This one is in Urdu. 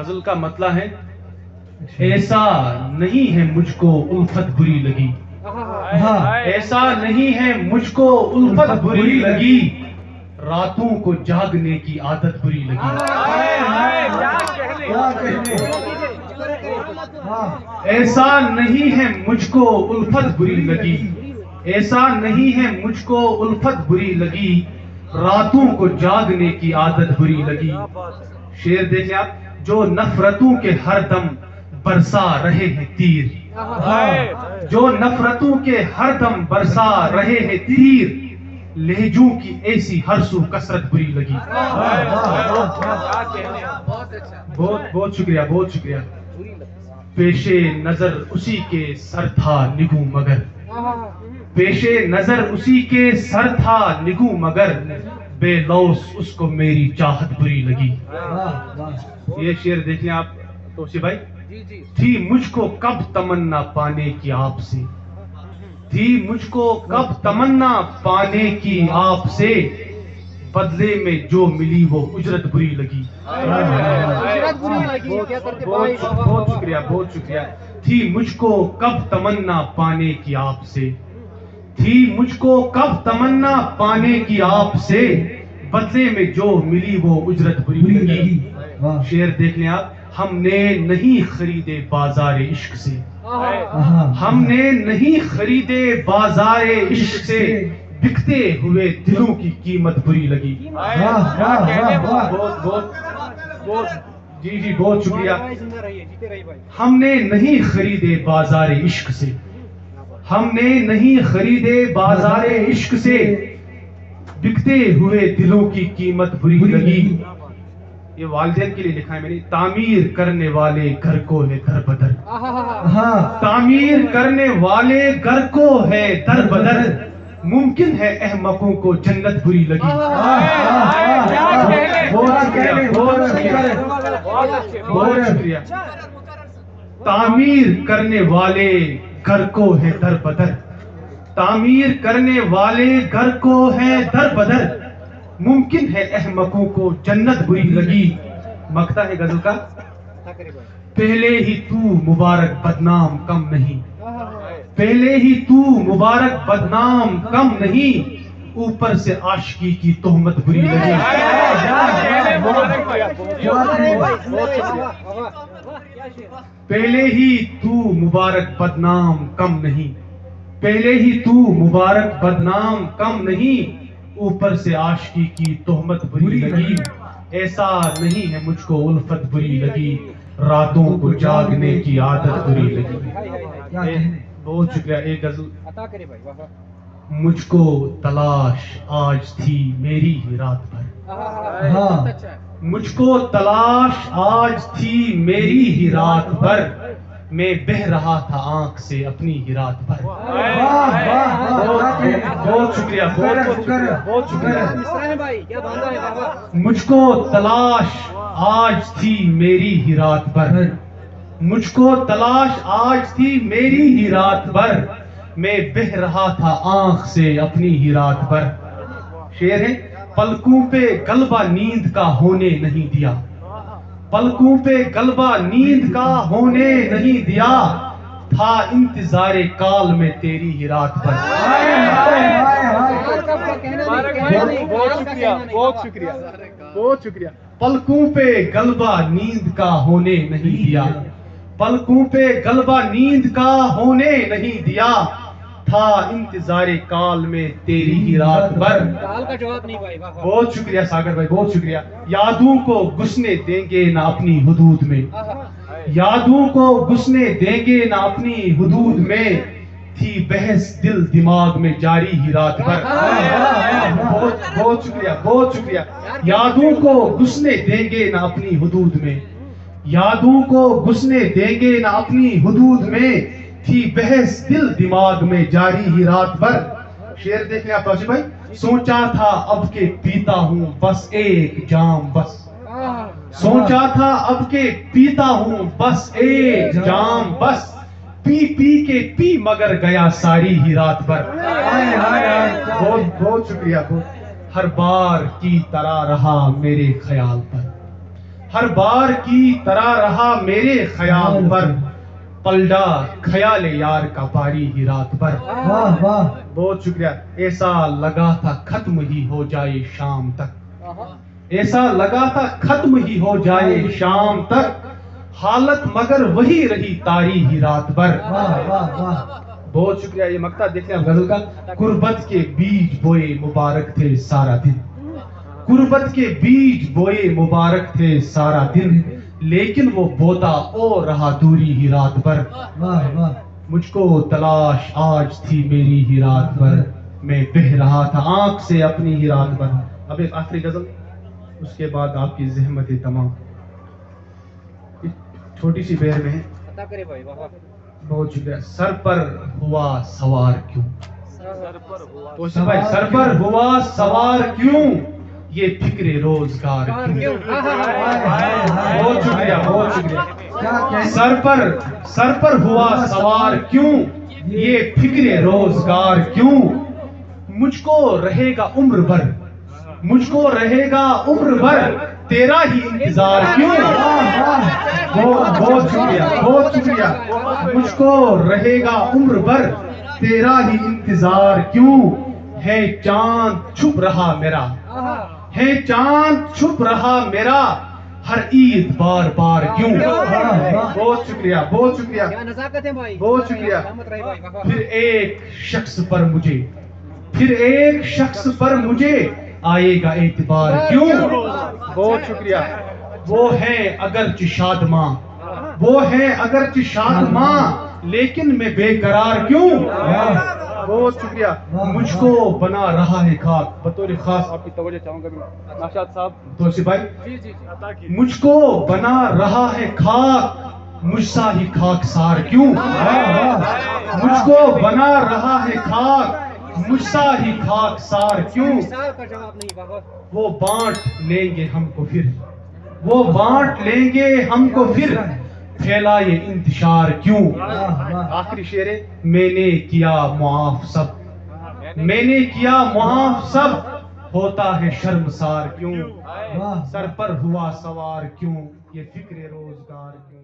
غزل کا مطلب ہے ایسا نہیں ہے مجھ کو الفت بری لگی، ایسا نہیں ہے مجھ کو الفت بری لگی، راتوں کو جاگنے کی عادت بری لگی۔ ایسا نہیں ہے مجھ کو الفت بری لگی، ایسا نہیں ہے مجھ کو الفت بری لگی، راتوں کو جاگنے کی عادت بری لگی۔ شعر دیکھیں آپ، جو نفرتوں کے ہر دم برسا رہے ہیں تیر، جو نفرتوں کے ہر دم برسا رہے ہیں تیر، لہجوں کی ایسی ہر سو کثرت بری لگی۔ بہت شکریہ، بہت شکریہ۔ پیش نظر اسی کے سر تھا نگوں مگر، پیش نظر اسی کے سر تھا نگوں مگر، بے لوث اس کو میری چاہت بری لگی۔ یہ شعر دیکھ لیں آپ توسی بھائی۔ تھی مجھ کو کب تمنا پانے کی آپ سے، تھی مجھ کو کب تمنا پانے کی آپ سے، بدلے میں جو ملی وہ اجرت بری لگی۔ بہت شکریہ، بہت شکریہ۔ تھی مجھ کو کب تمنا پانے کی آپ سے، تھی مجھ کو کب تمنا پانے کی آپ سے، بدلے میں جو ملی وہ اجرت بری لگی۔ شعر دیکھ لیں آپ، ہم نے نہیں خریدے بازار عشق سے، ہم نے نہیں خریدے بازار عشق سے، بکتے ہوئے دلوں کی قیمت بری لگی۔ جی بہت شکریہ۔ ہم نے نہیں خریدے بازار عشق سے، ہم نے نہیں خریدے بازار عشق سے، بکتے ہوئے دلوں کی قیمت بری لگی۔ یہ والدین کے لیے لکھا ہے میں نے۔ تعمیر کرنے والے گھر کو ہے در بدر، تعمیر کرنے والے گھر کو ہے در بدر، ممکن ہے احمقوں کو جنت بری لگی۔ بہت شکریہ۔ تعمیر کرنے والے گھر کو ہے در بدر، تعمیر کرنے والے گھر کو ہے در بدر، ممکن ہے احمقوں کو جنت بری لگی۔ مقطع ہے غزل کا۔ پہلے ہی تو مبارک بدنام کم نہیں، پہلے ہی تو مبارک بدنام کم نہیں، اوپر سے عاشقی کی تہمت بری لگی۔ پہلے ہی تو مبارک بدنام کم نہیں، پہلے ہی تو مبارک بدنام کم نہیں، اوپر سے عاشقی کی تہمت بری لگی۔ ایسا نہیں ہے مجھ کو الفت بری لگی، راتوں کو جاگنے کی عادت بری لگی۔ بہت شکریہ۔ ایک غزل۔ مجھ کو تلاش آج تھی میری ہی رات بھر، مجھ کو تلاش آج تھی میری ہی رات بھر، میں بہہ رہا تھا آنکھ سے اپنی ہی رات بھر۔ بہت شکریہ، بہت شکریہ۔ مجھ کو تلاش آج تھی میری ہی رات بھر، مجھ کو تلاش آج تھی میری ہی رات بھر، میں بہہ رہا تھا آنکھ سے اپنی ہی رات بھر۔ شعر ہے۔ پلکوں پہ غلبہ نیند کا ہونے نہیں دیا، پلکوں پہ غلبہ نیند کا ہونے نہیں دیا، تھا انتظار کال میں تیری ہی رات بھر۔ بہت شکریہ، بہت شکریہ۔ پلکوں پہ غلبہ نیند کا ہونے نہیں دیا، پلکوں پہ غلبہ نیند کا ہونے نہیں دیا، تھا انتظار کال میں تیری ہی رات بھر۔ بہت شکریہ ساگر بھائی، بہت شکریہ۔ یادوں کو گھسنے دیں گے نہ اپنی حدود میں، یادوں کو گھسنے دیں گے نہ اپنی حدود میں، تھی بحث دل دماغ میں جاری ہی رات بھر۔ بہت شکریہ، بہت شکریہ۔ یادوں کو گھسنے دیں گے نہ اپنی حدود میں، یادوں کو گھسنے دیں گے نہ اپنی حدود میں، تھی بحث دل دماغ میں جاری ہی رات بھر۔ شعر دیکھ لیں آپ توشی بھائی۔ سوچا تھا اب کہ پیتا ہوں بس ایک جام بس، سوچا تھا اب کہ پیتا ہوں بس ایک جام بس، پی پی کے پی مگر گیا ساری ہی رات بھر۔ بہت شکریہ۔ ہر بار کی طرح رہا میرے خیال پر، ہر بار کی طرح رہا میرے خیال پر، پلڈا خیال یار کا باری ہی رات پر۔ واہ واہ بہت شکریہ۔ ایسا لگا تھا ختم ہی ہو جائے شام تک، ایسا لگا تھا ختم ہی ہو جائے شام تک، حالت مگر وہی رہی تاری ہی رات بھر۔ واہ واہ واہ بہت شکریہ۔ یہ مقطع دیکھیں آپ غزل کا۔ غربت کے بیج بوئے مبارک تھے سارا دن، غربت کے بیج بوئے مبارک تھے سارا دن، لیکن وہ بوتا اور رہا دوری ہی رات بھر۔ واہ واہ مجھ کو تلاش آج تھی میری ہی رات بھر، میں بہہ رہا تھا آنکھ سے اپنی ہی رات بھر۔ اب ایک آخری غزل، اس کے بعد آپ کی زحمتیں تمام۔ چھوٹی سی بیر میں ہے۔ بہت شکریہ۔ سر پر ہوا سوار کیوں، توسیع بھائی، سر پر ہوا سوار کیوں، یہ فکر روزگار کیوں۔ بہت شکریہ، بہت شکریہ۔ سر پر ہوا سوار کیوں، یہ فکر روزگار کیوں، مجھ کو رہے گا عمر بھر، مجھ کو رہے گا عمر بھر تیرا ہی انتظار کیوں۔ بہت شکریہ، بہت شکریہ۔ مجھ کو رہے گا عمر بھر تیرا ہی انتظار کیوں، ہے چاند چھپ رہا میرا، ہے چاند چھپ رہا میرا ہر عید بار بار کیوں۔ بہت شکریہ، بہت شکریہ، بہت شکریہ۔ پھر ایک شخص پر مجھے، پھر ایک شخص پر مجھے آئے گا اعتبار کیوں۔ بہت شکریہ۔ وہ ہے اگرچہ شادماں، وہ ہے اگرچہ شادماں، لیکن میں بے قرار کیوں۔ بہت شکریہ۔ مجھ کو بنا رہا ہے خاک، بطور خاص آپ کی توجہ چاہوں گا میں ناشاد صاحب، توسیع بھائی، مجھ کو بنا رہا ہے خاک، مجھ سا ہی خاک سار کیوں۔ مجھ کو بنا رہا ہے خاک، مجھ سا ہی خاک سار کیوں، وہ بانٹ لیں گے ہم کو پھر، وہ بانٹ لیں گے ہم کو پھر پھیلائے انتشار کیوں۔ آخری شعر ہے۔ میں نے کیا معاف سب، میں نے کیا معاف سب، ہوتا ہے شرمسار کیوں، سر پر ہوا سوار کیوں، یہ فکر روزگار کیوں۔